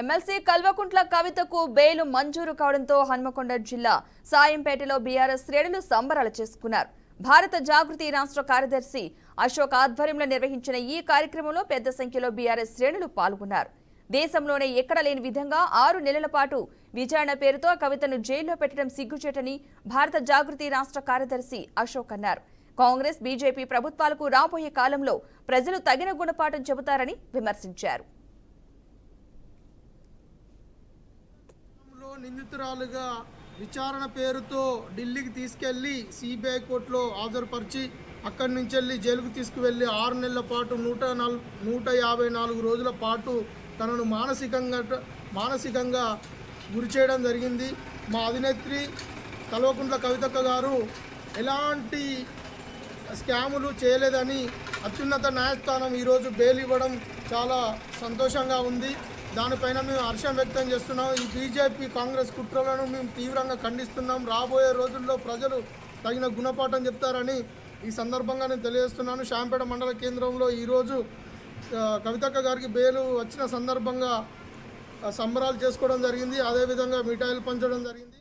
MLC Kalvakuntla కవితకు bail మంజూరు కావడంతో హన్మకొండ జిల్లా సాయంపేటలో బీఆర్ఎస్ శ్రేణులు సంబరాలు చేసుకున్నారు. భారత జాగృతి రాష్ట్ర కార్యదర్శి అశోక్ ఆధ్వర్యంలో నిర్వహించిన ఈ కార్యక్రమంలో పెద్ద సంఖ్యలో బీఆర్ఎస్ శ్రేణులు పాల్గొన్నారు. దేశంలోనే ఎక్కడ లేని విధంగా 6 నెలల పాటు విచారణ పేరుతో కవితను జైల్లో పెట్టడం సిగ్గుచేటని భారత జాగృతి రాష్ట్ర కార్యదర్శి అశోక్ అన్నారు. కాంగ్రెస్ బీజేపీ ప్రభుత్వాలకు రాబోయే కాలంలో ప్రజలు తగిన గుణపాఠం చెబుతారని విమర్శించారు. నిందితురాలుగా విచారణ పేరుతో ఢిల్లీకి తీసుకెళ్లి సిబిఐ కోర్టులో హాజరుపరిచి అక్కడి నుంచి వెళ్ళి జైలుకు తీసుకువెళ్ళి 6 నెలల పాటు 154 రోజుల పాటు తనను మానసికంగా గురి చేయడం జరిగింది. మా అధినేత్రి కల్వకుంట్ల కవితక్క గారు ఎలాంటి స్కాములు చేయలేదని అత్యున్నత న్యాయస్థానం ఈరోజు బెయిల్ ఇవ్వడం చాలా సంతోషంగా ఉంది. దానిపైన మేము హర్షం వ్యక్తం చేస్తున్నాం. ఈ బీజేపీ కాంగ్రెస్ కుట్రలను మేము తీవ్రంగా ఖండిస్తున్నాం. రాబోయే రోజుల్లో ప్రజలు తగిన గుణపాఠం చెప్తారని ఈ సందర్భంగా నేను తెలియజేస్తున్నాను. శాంపేట మండల కేంద్రంలో ఈరోజు కవితక్క గారికి బెయిల్ వచ్చిన సందర్భంగా సంబరాలు చేసుకోవడం జరిగింది. అదేవిధంగా మిఠాయిలు పంచడం జరిగింది.